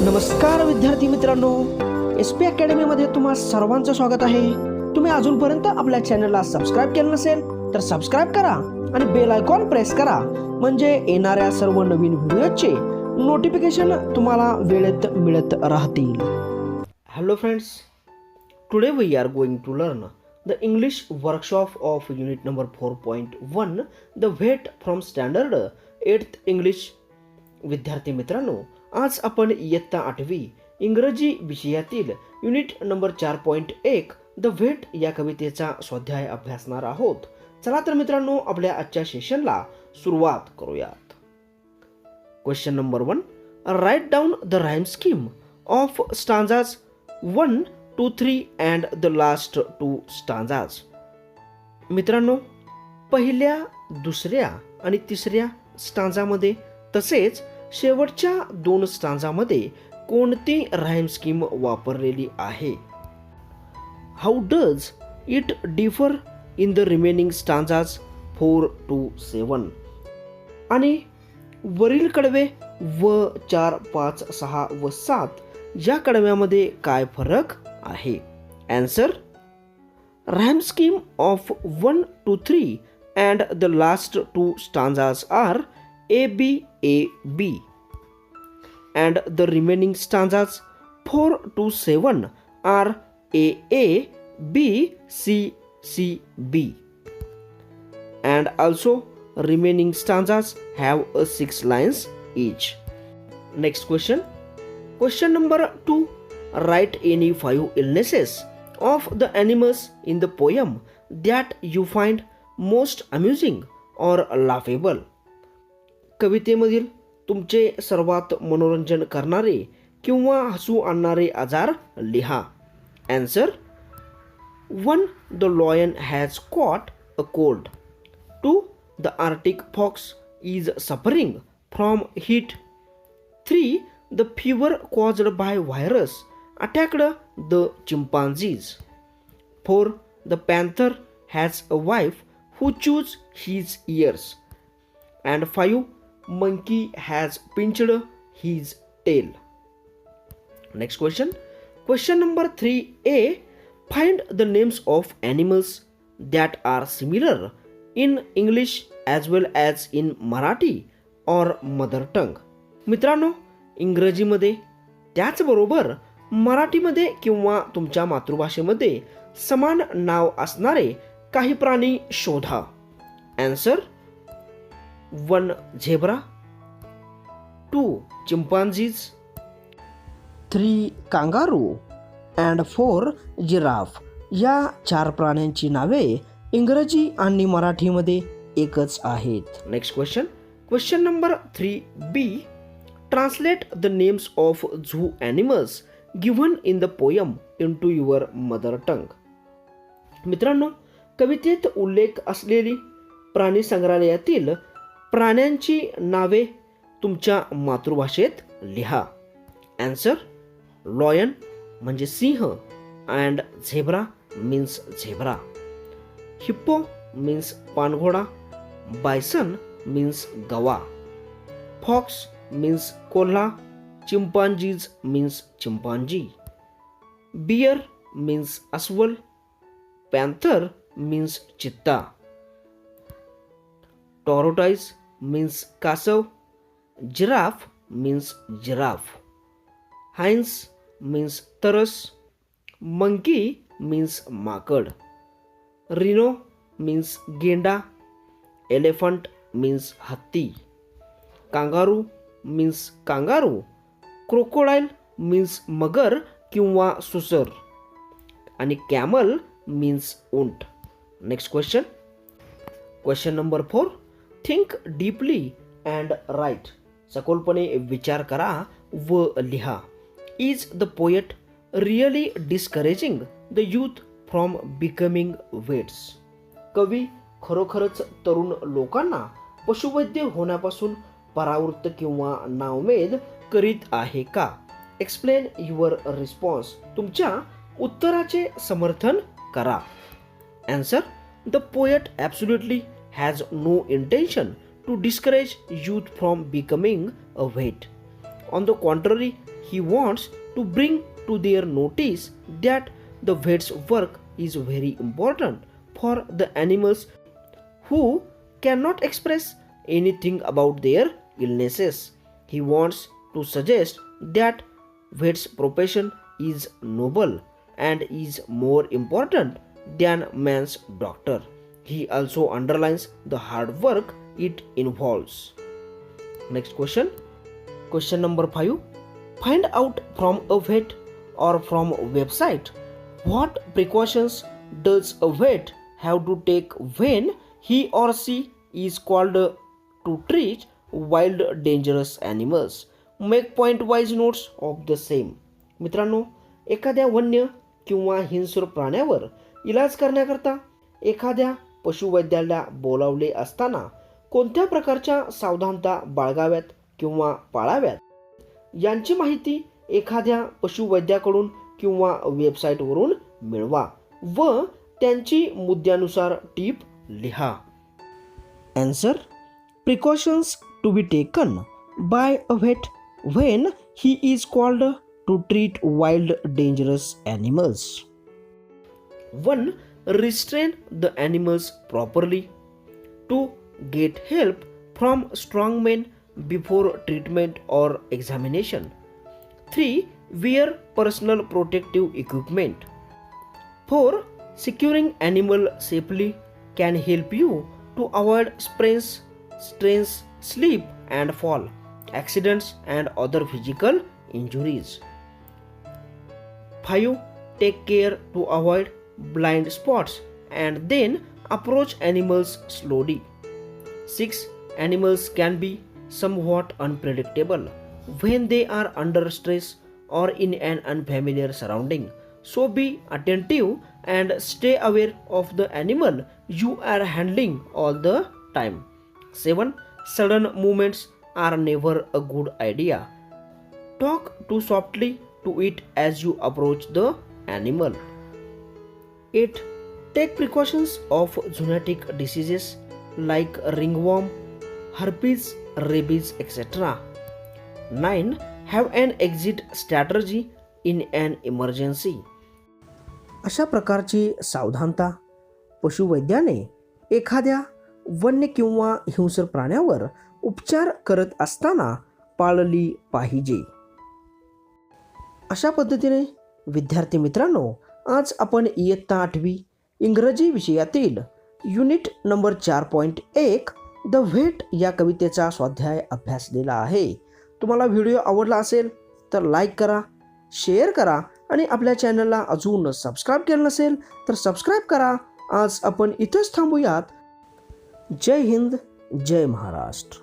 नमस्कार विद्यार्थी मित्रांनो, SP अकॅडमीमध्ये तुम्हा सर्वांचं स्वागत आहे. तुम्ही अजूनपर्यंत आपल्या चॅनलला सबस्क्राईब केलं नसेल तर सबस्क्राईब करा आणि बेल आयकॉन प्रेस करा, म्हणजे येणाऱ्या सर्व नवीन व्हिडिओचे नोटिफिकेशन तुम्हाला वेळेत मिळत राहतील. Hello friends, today we are going to learn the English workshop of unit number 4.1 the vet from standard 8th English. विद्यार्थी मित्रांनो, आज आपण इयत्ता 8वी इंग्रजी विषयातील युनिट नंबर 4.1 द व्हेट या कवितेचा स्वाध्याय अभ्यासणार आहोत. चला तर मित्रांनो, आपल्या आजच्या सेशनला सुरुवात करूयात. Question number 1, write down the rhyme scheme of stanzas 1 2 3 and the last 2 stanzas. मित्रांनो, पहिल्या, दुसऱ्या आणि तिसऱ्या स्टांजामध्ये तसेच शेवटच्या 2 स्टांजामध्ये कोणती राईम स्कीम वापरलेली आहे? How does it differ in the remaining stanzas 4 to 7? आणि वरील कडवे व 4, 5, 6 व 7 या कडव्यामध्ये काय फरक आहे? Answer, rhyme scheme of 1 to 3 and the last 2 stanzas are A B A B and the remaining stanzas 4 to 7 are A A B C C B, and also remaining stanzas have 6 lines each. Next question. Question number 2, write any 5 illnesses of the animals in the poem that you find most amusing or laughable. कवितेमधील तुमचे सर्वात मनोरंजन करणारे किंवा हसू आणणारे आजार लिहा. Answer, 1 the lion has caught a cold. 2 the arctic fox is suffering from heat. 3 the fever caused by virus attacked the chimpanzees. 4 the panther has a wife who chews his ears. And 5 monkey has pinched his tail. Next question. Question number 3A, find the names of animals that are similar in English as well as in Marathi or mother tongue. मित्रांनो, इंग्रजीमध्ये त्याचबरोबर मराठीमध्ये किंवा तुमच्या मातृभाषेमध्ये समान नाव असणारे काही प्राणी शोधा. Answer, 1 zebra, 2 chimpanzees, 3 kangaroo and 4 giraffe. या 4 प्राण्यांची नावे इंग्रजी आणि मराठीमध्ये एकच आहेत. Next question. Question number 3B, translate the names of zoo animals given in the poem into your mother tongue. मित्रांनो, कवितेत उल्लेख असलेली प्राणी संग्रहालयातील प्राण्यांची नावे तुमच्या मातृभाषेत लिहा. आन्सर, लॉयन म्हणजे सिंह and zebra means zebra. Hippo means पानघोडा. बायसन मीन्स गवा. फॉक्स मीन्स कोल्हा. Chimpanzees means chimpanzee. Bear means अस्वल. पॅन्थर मीन्स चित्ता. टॉरोटाइज means कासव. Giraffe means giraffe. Hyenas means तरस. मंकी means माकड. रिनो means गेंडा. एलिफंट means हत्ती. Kangaroo means kangaroo. Crocodile means मगर किंवा सुसर. आणि कॅमल means उंट. Next question. Question number 4, think deeply and write. सखोलपणे विचार करा व लिहा. Is the poet really discouraging the youth from becoming vets. कवी खरोखरच तरुण लोकांना पशुवैद्य होण्यापासून परावृत्त किंवा नाउमेद करीत आहे का? Explain your response. तुमच्या उत्तराचे समर्थन करा. Answer, the poet absolutely has no intention to discourage youth from becoming a vet. On the contrary, he wants to bring to their notice that the vet's work is very important for the animals who cannot express anything about their illnesses. He wants to suggest that vet's profession is noble and is more important than man's doctor. He also underlines the hard work it involves. Next question. Question number 5. Find out from a vet or from a website what precautions does a vet have to take when he or she is called to treat wild dangerous animals. Make point wise notes of the same. मित्रांनो, एखाद्या वन्य किंवा हिंस्र प्राण्यावर इलाज करण्याकरता एखाद्या पशुवैद्याला बोलावले असताना कोणत्या प्रकारच्या सावधानता बाळगाव्यात किंवा पाळाव्यात यांची माहिती एखाद्या पशुवैद्याकडून किंवा वेबसाईटवरून मिळवा व त्यांची मुद्द्यानुसार टीप लिहा. Answer. Precautions to be taken by a vet when he is called to treat wild dangerous animals. 1. Restrain the animals properly. 2. Get help from strong men before treatment or examination. 3. Wear personal protective equipment. 4. Securing animal safely can help you to avoid sprains, strains, slip and fall, accidents and other physical injuries. 5. Take care to avoid blind spots and then approach animals slowly. 6. Animals can be somewhat unpredictable when they are under stress or in an unfamiliar surrounding. So be attentive and stay aware of the animal you are handling all the time. 7. Sudden movements are never a good idea. Talk too softly to it as you approach the animal. 8. Take precautions of zoonotic diseases like ringworm, herpes, rabies, etc. 9. Have an exit strategy in an emergency. अशा प्रकारची सावधानता पशुवैद्याने एखाद्या वन्य किंवा हिंस्र प्राण्यावर उपचार करत असताना पाळली पाहिजे. अशा पद्धतीने विद्यार्थी मित्रांनो, आज आपण इयत्ता 8वी इंग्रजी विषयातील युनिट नंबर 4.1 द व्हेट या कवितेचा स्वाध्याय अभ्यासलेला आहे. तुम्हाला व्हिडिओ आवडला असेल तर लाईक करा, शेअर करा आणि आपल्या चॅनलला अजून सबस्क्राईब केलं नसेल तर सबस्क्राईब करा. आज आपण इथंच थांबूयात. जय हिंद, जय महाराष्ट्र.